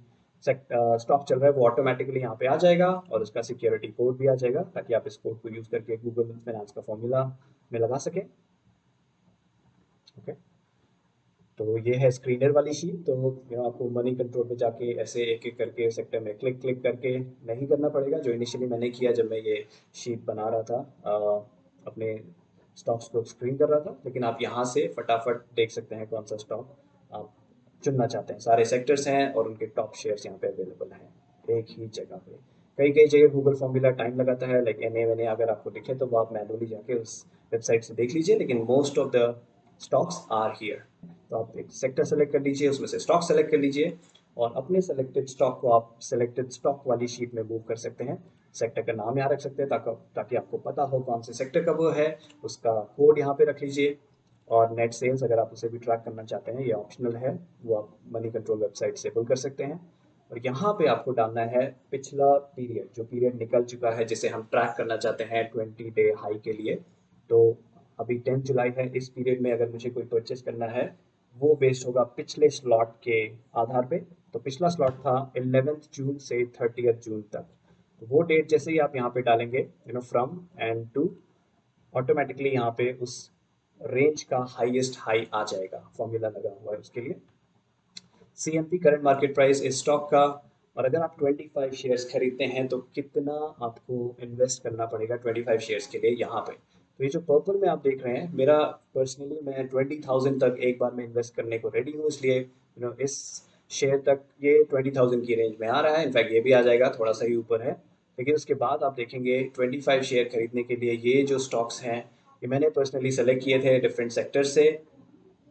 स्टॉक चल रहा है वो ऑटोमेटिकली यहाँ पे आ जाएगा, और उसका सिक्योरिटी कोड भी आ जाएगा ताकि आप इस कोड को यूज़ करके गूगल फाइनेंस का फॉर्मूला में लगा सकें। ओके, तो ये है स्क्रीनर वाली शीट। तो आपको मनी कंट्रोल पे जाके ऐसे एक एक करके सेक्टर में क्लिक क्लिक करके नहीं करना पड़ेगा, जो इनिशियली मैंने किया जब मैं ये शीट बना रहा था, अपने स्टॉक्स को स्क्रीन कर रहा था। लेकिन आप यहाँ से फटाफट देख सकते हैं कौन सा स्टॉक आप चुनना चाहते हैं। सारे सेक्टर्स हैं और उनके टॉप शेयर्स यहाँ पे अवेलेबल हैं एक ही जगह पे। कई कई जगह गूगल फॉर्मूला टाइम लगाता है, लाइक NA अगर आपको दिखे तो वो आप मैनुअली जाके उस वेबसाइट से देख लीजिए, लेकिन most of the stocks are here. तो आप एक सेक्टर सेलेक्ट कर लीजिए, उसमें से स्टॉक सेलेक्ट कर लीजिए, और अपने सेलेक्टेड स्टॉक को आप सेलेक्टेड स्टॉक वाली शीट में मूव कर सकते हैं। सेक्टर का नाम यहाँ रख सकते हैं ताकि आपको पता हो कौन से सेक्टर का वो है, उसका कोड यहाँ पे रख लीजिए। और नेट सेल्स अगर आप उसे भी ट्रैक करना चाहते हैं, ये ऑप्शनल है, वो आप मनी कंट्रोल वेबसाइट से पुल कर सकते हैं। और यहाँ पे आपको डालना है पिछला पीरियड, जो पीरियड निकल चुका है जिसे हम ट्रैक करना चाहते हैं 20 डे हाई के लिए। तो अभी 10 जुलाई है, इस पीरियड में अगर मुझे कोई परचेस करना है वो बेस्ड होगा पिछले स्लॉट के आधार पे। तो पिछला स्लॉट था 11 जून से 30 जून तक। तो वो डेट जैसे ही आप यहाँ पे डालेंगे फ्रॉम एंड टू, ऑटोमेटिकली यहाँ पे उस रेंज का हाईएस्ट हाई आ जाएगा, फॉर्मूला लगा हुआ है उसके लिए। CMP करंट मार्केट प्राइस इस स्टॉक का। और अगर आप 25 शेयर्स खरीदते हैं तो कितना आपको इन्वेस्ट करना पड़ेगा 25 शेयर्स के लिए यहाँ पे। तो ये जो पर्पल में आप देख रहे हैं, मेरा पर्सनली मैं 20,000 तक एक बार में इन्वेस्ट करने को रेडी हूँ, इसलिए इस शेयर तक ये 20,000 की रेंज में आ रहा है। इनफैक्ट ये भी आ जाएगा, थोड़ा सा ही ऊपर है। लेकिन उसके बाद आप देखेंगे 25 शेयर खरीदने के लिए ये जो स्टॉक्स हैं, ये मैंने पर्सनली सेलेक्ट किए थे डिफरेंट सेक्टर से,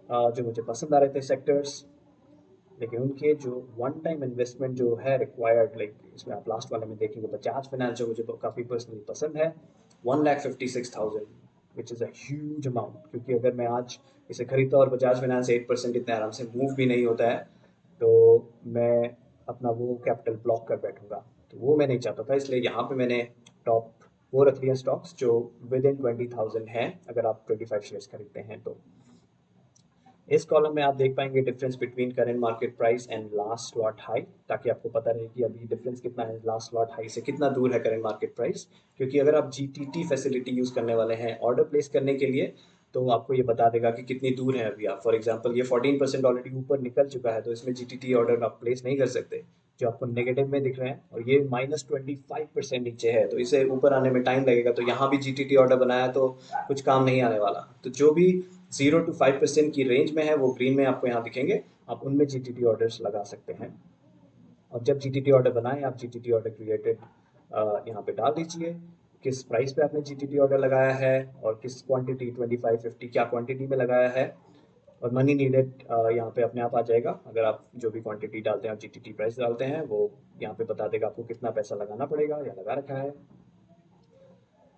जो मुझे पसंद आ रहे थे सेक्टर्स। लेकिन उनके जो वन टाइम इन्वेस्टमेंट जो है रिक्वायर्ड, लाइक इसमें आप लास्ट वाले में देखेंगे बजाज फाइनेंस, जो मुझे काफ़ी पर्सनली पसंद है, 1,56,000, which is a huge amount. क्योंकि अगर मैं आज इसे खरीदता और बजाज फाइनेंस 8% इतने आराम से मूव भी नहीं होता है, तो मैं अपना वो कैपिटल ब्लॉक कर बैठूंगा। तो वो मैं नहीं चाहता था, इसलिए यहाँ पे मैंने टॉप वो रख लिया स्टॉक्स जो विद इन 20,000 हैं अगर आप 25 शेयर्स खरीदते हैं तो। इस कॉलम में आप देख पाएंगे difference between current market price and last slot high, ताकि आपको पता रहे कि अभी डिफरेंस कितना है लास्ट स्लॉट हाई से, कितना दूर है करंट मार्केट प्राइस। क्योंकि अगर आप GTT फैसिलिटी यूज़ करने वाले हैं ऑर्डर प्लेस करने के लिए, तो आपको ये बता देगा कि कितनी दूर है अभी आप। फॉर एग्जांपल ये 14% ऑलरेडी ऊपर निकल चुका है, तो इसमें GTT ऑर्डर आप प्लेस नहीं कर सकते, जो आपको नेगेटिव में दिख रहे हैं। और ये -25% नीचे है, तो इसे ऊपर आने में टाइम लगेगा। तो यहाँ भी GTT ऑर्डर बनाया तो कुछ काम नहीं आने वाला। तो जो भी 0 to 5% की रेंज में है वो ग्रीन में आपको यहाँ दिखेंगे, आप उनमें GTT ऑर्डर्स लगा सकते हैं। और जब GTT ऑर्डर बनाएं, आप GTT ऑर्डर क्रिएटेड यहाँ पे डाल दीजिए, किस प्राइस पे आपने GTT ऑर्डर लगाया है और किस क्वांटिटी 25, 50 क्या क्वांटिटी में लगाया है। और मनी नीडेड यहाँ पे अपने आप आ जाएगा। अगर आप जो भी क्वांटिटी डालते हैं, आप GTT प्राइस डालते हैं, वो यहाँ पे बता देगा आपको कितना पैसा लगाना पड़ेगा या लगा रखा है।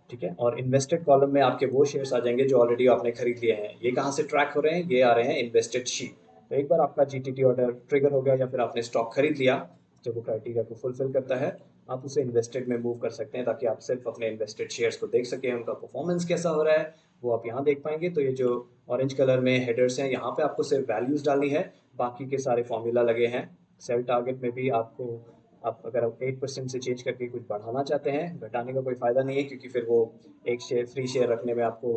ठीक है, और इन्वेस्टेड कॉलम में आपके वो शेयर्स आ जाएंगे जो ऑलरेडी आपने खरीद लिए हैं। ये कहाँ से ट्रैक हो रहे हैं, ये आ रहे हैं इन्वेस्टेड शीट। तो एक बार आपका GTT ऑर्डर ट्रिगर हो गया या फिर आपने स्टॉक खरीद लिया जो वो क्राइटेरिया को फुलफिल करता है, आप उसे इन्वेस्टेड में मूव कर सकते हैं, ताकि आप सिर्फ अपने इन्वेस्टेड शेयर्स को देख सकें, उनका परफॉर्मेंस कैसा हो रहा है वो आप यहाँ देख पाएंगे। तो ये जो ऑरेंज कलर में हेडर्स हैं, यहाँ पे आपको सिर्फ वैल्यूज डालनी है, बाकी के सारे फॉर्मूला लगे हैं। सेल टारगेट में भी आपको, आप अगर आप 8% से चेंज करके कुछ बढ़ाना चाहते हैं, घटाने का कोई फ़ायदा नहीं है, क्योंकि फिर वो एक शेयर फ्री शेयर रखने में आपको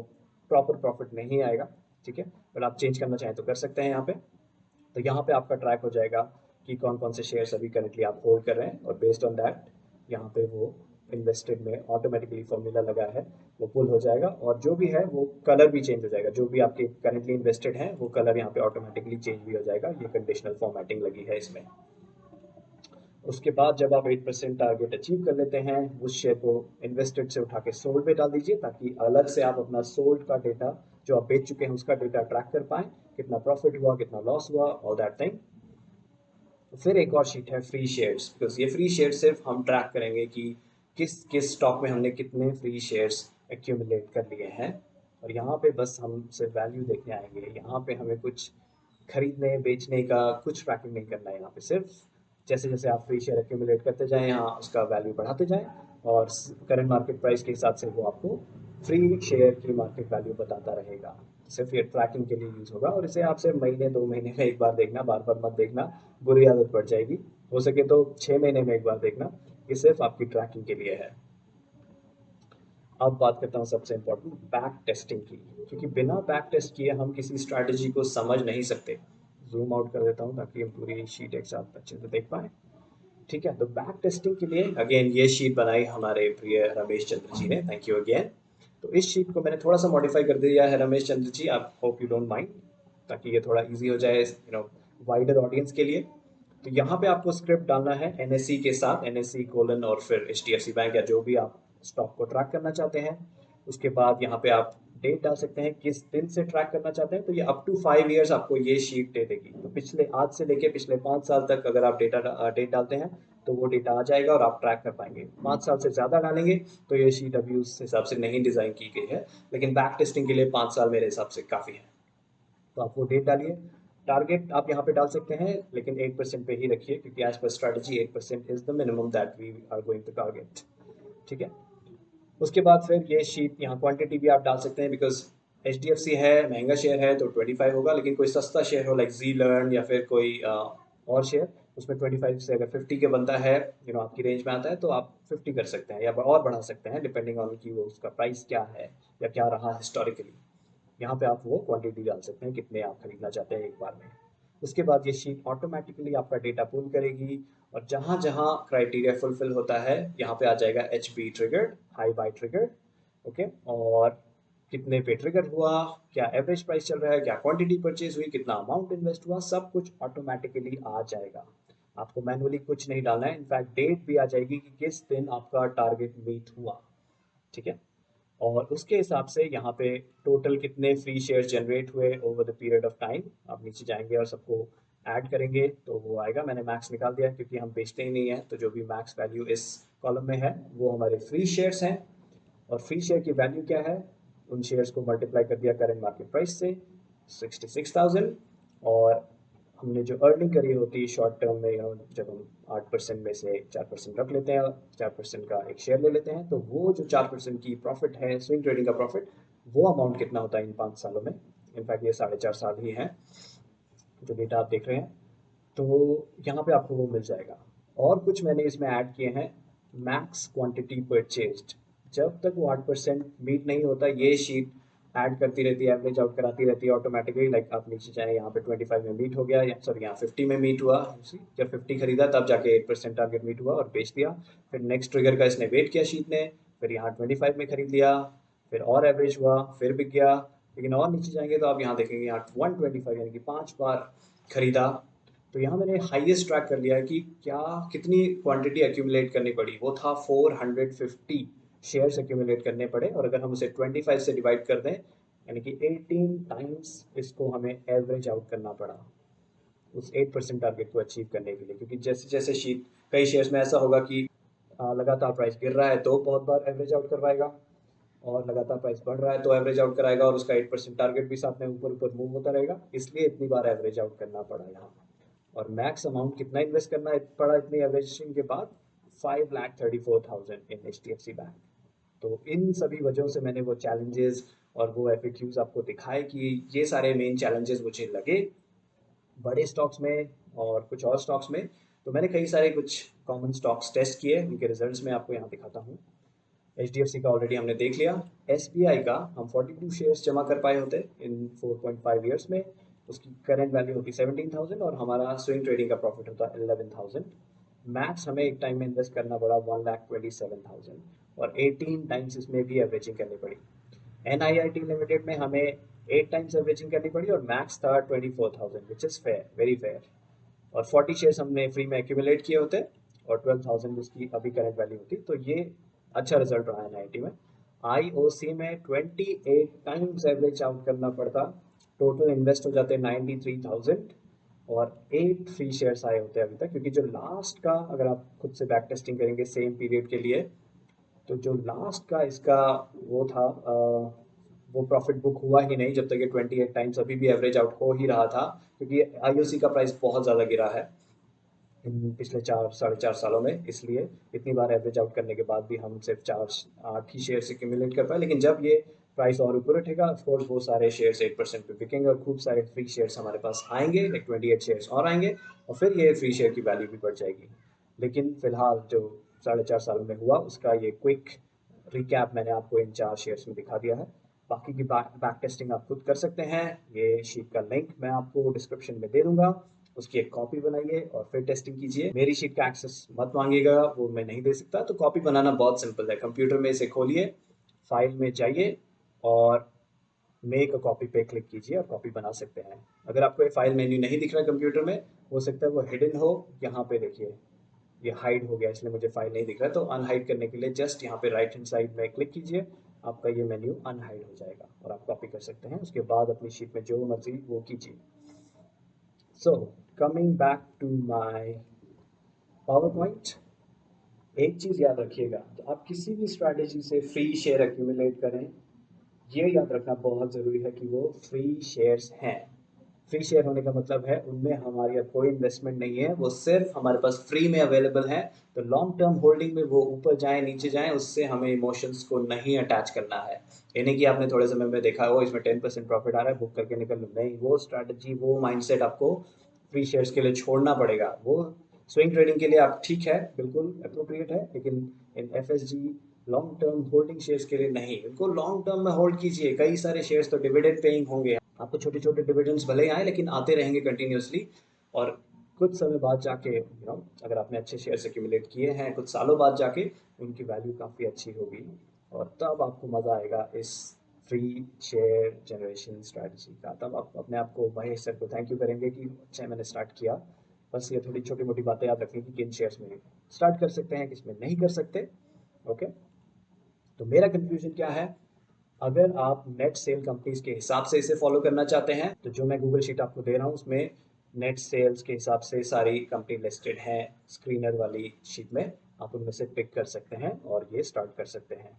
प्रॉपर प्रॉफिट नहीं आएगा। ठीक है, बट आप चेंज करना चाहें तो कर सकते हैं यहाँ पे। तो यहाँ पे आपका ट्रैक हो जाएगा कि कौन कौन से शेयर्स अभी करेंटली आप होल्ड कर रहे हैं, और बेस्ड ऑन दैट यहाँ पे वो इन्वेस्टेड में ऑटोमेटिकली फॉर्मूला लगा है वो पुल हो जाएगा। और जो भी है वो कलर भी चेंज हो जाएगा, जो भी आपके करेंटली इन्वेस्टेड हैं वो कलर यहाँ पे ऑटोमेटिकली चेंज भी हो जाएगा। ये कंडीशनल फॉर्मेटिंग लगी है इसमें। उसके बाद जब आप 8% टारगेट अचीव कर लेते हैं, उस शेयर को इन्वेस्टेड से उठा के सोल्ड पे डाल दीजिए, ताकि अलग से आप अपना सोल्ड का डेटा, जो आप बेच चुके हैं उसका डेटा ट्रैक कर पाएँ, कितना प्रॉफिट हुआ, कितना लॉस हुआ, ऑल दैट थिंग। फिर एक और शीट है फ्री शेयर्स, बिकॉज ये फ्री शेयर सिर्फ हम ट्रैक करेंगे कि किस किस स्टॉक में हमने कितने फ्री शेयर्स एक्यूमुलेट कर लिए हैं। और यहाँ पे बस हम सिर्फ वैल्यू देखने आएंगे, यहाँ पे हमें कुछ खरीदने बेचने का कुछ ट्रैकिंग नहीं करना है। यहाँ पे सिर्फ जैसे जैसे आप फ्री शेयर एक्यूमुलेट करते जाएं यहाँ उसका वैल्यू बढ़ाते जाएं और करंट मार्केट प्राइस के हिसाब से वो आपको फ्री शेयर की मार्केट वैल्यू बताता रहेगा। सिर्फ ये ट्रैकिंग के लिए यूज़ होगा और इसे आप सिर्फ महीने 2 महीने में एक बार देखना, बार बार मत देखना, बुरी आदत पड़ जाएगी। हो सके तो 6 महीने में एक बार देखना। ये सिर्फ आपकी ट्रैकिंग के लिए है। अब बात करता हूँ सबसे इम्पोर्टेंट बैक टेस्टिंग की, क्योंकि बिना बैक टेस्ट किए हम किसी स्ट्रैटेजी को समझ नहीं सकते। जूम आउट कर देता हूँ ताकि हम पूरी शीट एक साथ अच्छे से देख पाए। ठीक है, तो बैक टेस्टिंग के लिए अगेन ये शीट बनाई हमारे प्रिय रमेश चंद्र जी ने, थैंक यू अगेन। तो इस शीट को मैंने थोड़ा सा मॉडिफाई कर दिया है रमेश चंद्र जी, आप होप यू डोंट माइंड, ताकि ये थोड़ा इजी हो जाए वाइडर ऑडियंस के लिए। तो यहाँ पे आपको स्क्रिप्ट डालना है एनएससी के साथ, एनएससी कोलन और फिर एचडीएफसी बैंक या जो भी आप स्टॉक को ट्रैक करना चाहते हैं। उसके बाद यहाँ पे आप डेट डाल सकते हैं किस दिन से ट्रैक करना चाहते हैं। तो ये अप टू 5 ईयर्स आपको ये शीट दे देगी। तो पिछले आज से लेके पिछले 5 साल तक अगर आप डेट डालते हैं तो वो डेटा आ जाएगा और आप ट्रैक कर पाएंगे। 5 साल से ज़्यादा डालेंगे तो ये शीट अभी उस हिसाब से नहीं डिज़ाइन की गई है, लेकिन बैक टेस्टिंग के लिए 5 साल मेरे हिसाब से काफ़ी है। तो आप वो डेट डालिए। टारगेट आप यहाँ पे डाल सकते हैं लेकिन 8% पे ही रखिए, क्योंकि as per strategy 8% is the minimum that we are going to target. ठीक है, उसके बाद फिर ये शीट यहाँ क्वांटिटी भी आप डाल सकते हैं, because H D F C है, महंगा शेयर है तो 25 होगा, लेकिन कोई सस्ता शेयर हो लाइक जी लर्न या फिर कोई और शेयर, उसमें 25 से अगर 50 के बनता है, आपकी रेंज में आता है तो आप 50 कर सकते हैं या और बढ़ा सकते हैं डिपेंडिंग ऑन कि वो उसका प्राइस क्या है या क्या रहा हिस्टोरिकली। यहाँ पे आप वो क्वांटिटी डाल सकते हैं कितने आप खरीदना चाहते हैं एक बार में। उसके बाद ये शीट ऑटोमेटिकली आपका डेटा पुल करेगी और जहाँ जहाँ क्राइटेरिया फुलफिल होता है यहाँ पे आ जाएगा H B triggered, high buy triggered. Okay, और कितने पे ट्रिगर हुआ, क्या एवरेज प्राइस चल रहा है, क्या क्वांटिटी परचेज हुई, कितना अमाउंट इन्वेस्ट हुआ, सब कुछ ऑटोमेटिकली आ जाएगा। आपको मैनुअली कुछ नहीं डालना है, इनफैक्ट डेट भी आ जाएगी कि किस दिन आपका टारगेट मीट हुआ। ठीक है, और उसके हिसाब से यहाँ पे टोटल कितने फ्री शेयर जनरेट हुए over the period of time, आप नीचे जाएंगे और सबको ऐड करेंगे तो वो आएगा। मैंने मैक्स निकाल दिया क्योंकि हम बेचते ही नहीं है, तो जो भी मैक्स वैल्यू इस कॉलम में है वो हमारे फ्री शेयर्स हैं। और फ्री शेयर की वैल्यू क्या है, उन शेयर्स को मल्टीप्लाई कर दिया करंट मार्केट प्राइस से 66,000। और हमने जो अर्निंग करी होती है शॉर्ट टर्म में, जब हम 8% में से 4% रख लेते हैं, 4% का एक शेयर ले लेते हैं, तो वो जो 4% की प्रॉफिट है स्विंग ट्रेडिंग का प्रॉफिट, वो अमाउंट कितना होता है इन 5 सालों में। इनफैक्ट ये 4.5 साल ही है जो डेटा आप देख रहे हैं। तो यहाँ पे आपको वो मिल जाएगा। और कुछ मैंने इसमें ऐड किए हैं, मैक्स क्वांटिटी परचेज्ड। जब तक वो 8% मीट नहीं होता, ये शीट ऐड करती रहती है, एवरेज आउट कराती रहती है ऑटोमेटिकली। लाइक आप नीचे जाए, यहाँ पे 25 में मीट हो गया, या सॉरी यहाँ 50 में मीट हुआ। जब 50 खरीदा तब जाके 8% टारगेट मीट हुआ और बेच दिया। फिर नेक्स्ट ट्रिगर का इसने वेट किया शीट ने, फिर यहाँ 25 में खरीद लिया, फिर और एवरेज हुआ, फिर बिक गया। लेकिन और नीचे जाएंगे तो आप यहाँ देखेंगे यहाँ 125 यानी कि 5 बार खरीदा। तो यहाँ मैंने हाईएस्ट ट्रैक कर लिया है कि क्या कितनी क्वांटिटी एक्यूमुलेट करनी पड़ी, वो था 450 शेयर्स एक्यूमुलेट करने पड़े। और अगर हम उसे 25 से डिवाइड कर दें यानी कि 18 टाइम्स इसको हमें एवरेज आउट करना पड़ा उस 8% टारगेट को अचीव करने के लिए। क्योंकि जैसे जैसे शीट, कई शेयर्स में ऐसा होगा कि लगातार प्राइस गिर रहा है तो बहुत बार एवरेज आउट करवाएगा, और लगातार प्राइस बढ़ रहा है तो एवरेज आउट कराएगा, और उसका 8% टारगेट भी साथ में ऊपर ऊपर मूव होता रहेगा, इसलिए इतनी बार एवरेज आउट करना पड़ा यहाँ। और मैक्स अमाउंट कितना इन्वेस्ट करना पड़ा इतनी एवरेजिंग के बाद, 5,34,000 in H D F C bank. तो इन सभी वजहों से मैंने वो चैलेंजेस और वो एफ आपको दिखाए कि ये सारे मेन चैलेंजेस मुझे लगे बड़े स्टॉक्स में और कुछ और स्टॉक्स में। तो मैंने कई सारे कुछ कॉमन स्टॉक्स टेस्ट किए, उनके रिजल्ट्स मैं आपको यहाँ दिखाता हूँ। एच डी एफ सी का ऑलरेडी हमने देख लिया। एस बी आई का हम 42 शेयर्स जमा कर पाए होते इन 4.5 ईयर्स में, उसकी करेंट वैल्यू होती 17,000 और हमारा स्विंग ट्रेडिंग का प्रॉफिट होता 11,000। मैक्स हमें एक टाइम में इन्वेस्ट करना पड़ा 1,27,000 और 18 टाइम्स इसमें भी एवरेजिंग करनी पड़ी। N I I T limited में हमें 8 टाइम्स एवरेजिंग करनी पड़ी और मैक्स था 24,000 which is fair, very fair. और 40 शेयर्स हमने फ्री में एक्यूमुलेट किए होते और 12,000 उसकी अभी करंट वैल्यू होती, तो ये अच्छा रिजल्ट रहा है एनआईटी में। आईओसी में 28 टाइम्स एवरेज आउट करना पड़ता, टोटल इन्वेस्ट हो जाते 93,000 और 8 फ्री शेयर्स आए होते अभी तक। क्योंकि जो लास्ट का, अगर आप खुद से बैक टेस्टिंग करेंगे सेम पीरियड के लिए, तो जो लास्ट का इसका वो था वो प्रॉफिट बुक हुआ ही नहीं जब तक ये 28 टाइम्स अभी भी एवरेज आउट हो ही रहा था, क्योंकि आईओसी का प्राइस बहुत ज़्यादा गिरा है। इन पिछले 4 साढ़े 4 सालों में, इसलिए इतनी बार एवरेज आउट करने के बाद भी हम सिर्फ 8 ही शेयर एक्यूमुलेट कर पाए। लेकिन जब ये प्राइस और ऊपर उठेगा, ऑफकोर्स वो सारे शेयर्स 8% पे बिकेंगे और खूब सारे फ्री शेयर्स हमारे पास आएंगे, लाइक 28 शेयर्स और आएंगे, और फिर ये फ्री शेयर की वैल्यू भी बढ़ जाएगी। लेकिन फिलहाल जो 4.5 सालों में हुआ उसका ये क्विक रिकैप मैंने आपको इन 4 शेयर्स में दिखा दिया है। बाकी की बैक टेस्टिंग आप खुद कर सकते हैं। ये शीट का लिंक मैं आपको डिस्क्रिप्शन में दे दूंगा, उसकी एक कॉपी बनाइए और फिर टेस्टिंग कीजिए। मेरी शीट का एक्सेस मत मांगिएगा, वो मैं नहीं दे सकता। तो कॉपी बनाना बहुत सिंपल है, कंप्यूटर में इसे खोलिए, फाइल में जाइए और मेक अ कॉपी पे क्लिक कीजिए और कॉपी बना सकते हैं। अगर आपको ये फाइल मेन्यू नहीं दिख रहा है कंप्यूटर में, हो सकता है वो हिडन हो। यहाँ पे देखिए, ये हाइड हो गया इसलिए मुझे फाइल नहीं दिख रहा है। तो अनहाइड करने के लिए जस्ट यहाँ पे राइट हैंड साइड में क्लिक कीजिए, आपका ये मेन्यू अनहाइड हो जाएगा और आप कॉपी कर सकते हैं। उसके बाद अपनी शीट में जो मर्जी वो कीजिए। So coming back to my PowerPoint, एक चीज़ याद रखिएगा, तो आप किसी भी स्ट्रैटेजी से फ्री शेयर एक्यूमुलेट करें, ये याद रखना बहुत ज़रूरी है कि वो फ्री शेयर्स हैं। फ्री शेयर होने का मतलब है उनमें हमारी अब कोई इन्वेस्टमेंट नहीं है, वो सिर्फ हमारे पास फ्री में अवेलेबल है। तो लॉन्ग टर्म होल्डिंग में वो ऊपर जाए नीचे जाए, उससे हमें इमोशंस को नहीं अटैच करना है। ये नहीं कि आपने थोड़े समय में देखा हो इसमें 10% प्रॉफिट आ रहा है, बुक करके निकल लो, नहीं। वो स्ट्रैटेजी, वो माइंडसेट आपको फ्री शेयर्स के लिए छोड़ना पड़ेगा। वो स्विंग ट्रेडिंग के लिए आप ठीक है, बिल्कुल अप्रोप्रिएट है, लेकिन इन FSG long term holding shares के लिए नहीं। उनको लॉन्ग टर्म में होल्ड कीजिए। कई सारे शेयर्स तो डिविडेंड पेइंग होंगे, आपको छोटे छोटे डिविडेंड्स भले ही आए लेकिन आते रहेंगे कंटिन्यूसली। और कुछ समय बाद जाके अगर आपने अच्छे शेयर्स एक्यूमुलेट किए हैं, कुछ सालों बाद जाके उनकी वैल्यू काफ़ी अच्छी होगी और तब आपको मज़ा आएगा इस फ्री शेयर जनरेशन स्ट्रैटेजी का। तब आप अपने आप को, महेश सर को थैंक यू करेंगे कि अच्छा मैंने स्टार्ट किया। बस ये थोड़ी छोटी मोटी बातें याद रखनी कि किन शेयर्स में स्टार्ट कर सकते हैं, किसमें नहीं कर सकते। ओके, तो मेरा कंफ्यूजन क्या है, अगर आप नेट सेल कंपनीज के हिसाब से इसे फॉलो करना चाहते हैं, तो जो मैं गूगल शीट आपको दे रहा हूँ उसमें नेट सेल्स के हिसाब से सारी कंपनी लिस्टेड हैं। स्क्रीनर वाली शीट में आप उनमें से पिक कर सकते हैं और ये स्टार्ट कर सकते हैं।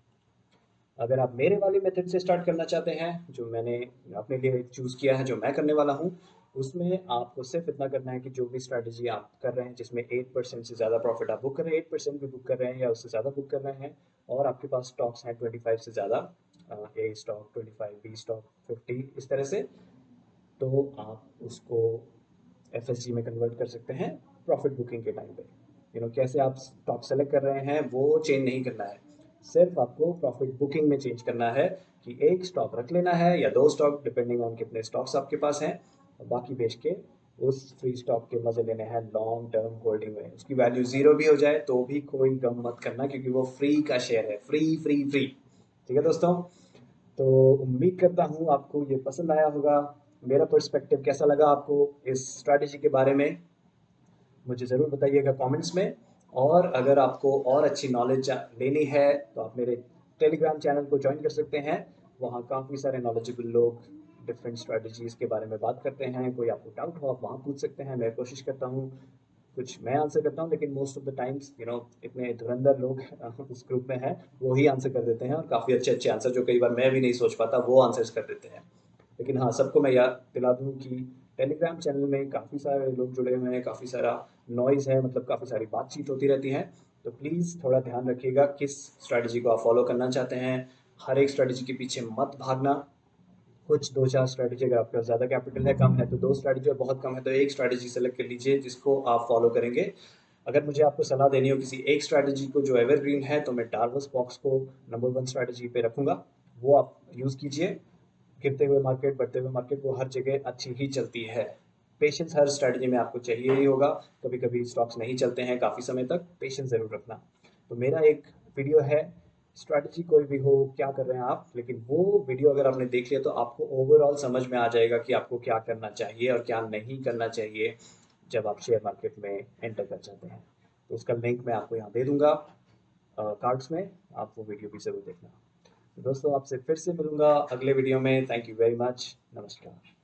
अगर आप मेरे वाली मेथड से स्टार्ट करना चाहते हैं, जो मैंने अपने लिए चूज़ किया है, जो मैं करने वाला हूँ, उसमें आपको सिर्फ इतना करना है कि जो भी स्ट्रैटेजी आप कर रहे हैं जिसमें 8% से ज़्यादा प्रॉफिट आप बुक कर रहे हैं, 8% भी बुक कर रहे हैं या उससे ज़्यादा बुक कर रहे हैं, और आपके पास स्टॉक्स हैं 25 से ज़्यादा, ए स्टॉक 25, बी स्टॉक 50, इस तरह से, तो आप उसको एफएसजी में कन्वर्ट कर सकते हैं प्रॉफिट बुकिंग के टाइम पे। कैसे आप स्टॉक सेलेक्ट कर रहे हैं वो चेंज नहीं करना है, सिर्फ आपको प्रॉफिट बुकिंग में चेंज करना है कि एक स्टॉक रख लेना है या 2 स्टॉक, डिपेंडिंग ऑन कितने स्टॉक्स आपके पास हैं, और बाकी बेच के उस फ्री स्टॉक के मजे लेने हैं लॉन्ग टर्म होल्डिंग में। उसकी वैल्यू ज़ीरो भी हो जाए तो भी कोई गम मत करना, क्योंकि वो फ्री का शेयर है, फ्री फ्री फ्री। ठीक है दोस्तों, तो उम्मीद करता हूँ आपको ये पसंद आया होगा। मेरा पर्सपेक्टिव कैसा लगा आपको इस स्ट्रैटेजी के बारे में, मुझे ज़रूर बताइएगा कमेंट्स में। और अगर आपको और अच्छी नॉलेज लेनी है तो आप मेरे टेलीग्राम चैनल को ज्वाइन कर सकते हैं। वहाँ काफ़ी सारे नॉलेजेबल लोग डिफरेंट स्ट्रैटेजीज़ के बारे में बात करते हैं। कोई आपको डाउट हो आप वहाँ पूछ सकते हैं, मैं कोशिश करता हूँ, कुछ मैं आंसर करता हूँ, लेकिन मोस्ट ऑफ द टाइम्स इतने धुरंधर लोग उस ग्रुप में हैं, वो ही आंसर कर देते हैं, और काफ़ी अच्छे अच्छे आंसर जो कई बार मैं भी नहीं सोच पाता वो आंसर्स कर देते हैं। लेकिन हाँ, सबको मैं याद दिला दूँ कि टेलीग्राम चैनल में काफ़ी सारे लोग जुड़े हुए हैं, काफ़ी सारा नॉइज़ है, मतलब काफ़ी सारी बातचीत होती रहती है। तो प्लीज़ थोड़ा ध्यान रखिएगा किस स्ट्रैटेजी को आप फॉलो करना चाहते हैं। हर एक स्ट्रैटेजी के पीछे मत भागना। कुछ 2-4 स्ट्रैटेजी, अगर आपके पास ज़्यादा कैपिटल है, कम है तो 2 स्ट्रैटेजी, और बहुत कम है तो एक स्ट्रैटेजी सेलेक्ट कर लीजिए जिसको आप फॉलो करेंगे। अगर मुझे आपको सलाह देनी हो किसी एक स्ट्रैटेजी को जो एवरग्रीन है, तो मैं डार्वस बॉक्स को नंबर 1 स्ट्रैटेजी पे रखूँगा। वो आप यूज़ कीजिए। गिरते हुए मार्केट, बढ़ते हुए मार्केट, वो हर जगह अच्छी ही चलती है। पेशेंस हर स्ट्रैटेजी में आपको चाहिए ही होगा। कभी कभी स्टॉक्स नहीं चलते हैं काफ़ी समय तक, पेशेंस ज़रूर रखना। तो मेरा एक वीडियो है, स्ट्रैटेजी कोई भी हो, क्या कर रहे हैं आप, लेकिन वो वीडियो अगर आपने देख लिया तो आपको ओवरऑल समझ में आ जाएगा कि आपको क्या करना चाहिए और क्या नहीं करना चाहिए जब आप शेयर मार्केट में एंटर कर जाते हैं। तो उसका लिंक मैं आपको यहाँ दे दूँगा कार्ड्स में, आप वो वीडियो भी ज़रूर देखना। तो दोस्तों, आपसे फिर से मिलूँगा अगले वीडियो में। Thank you very much. नमस्कार।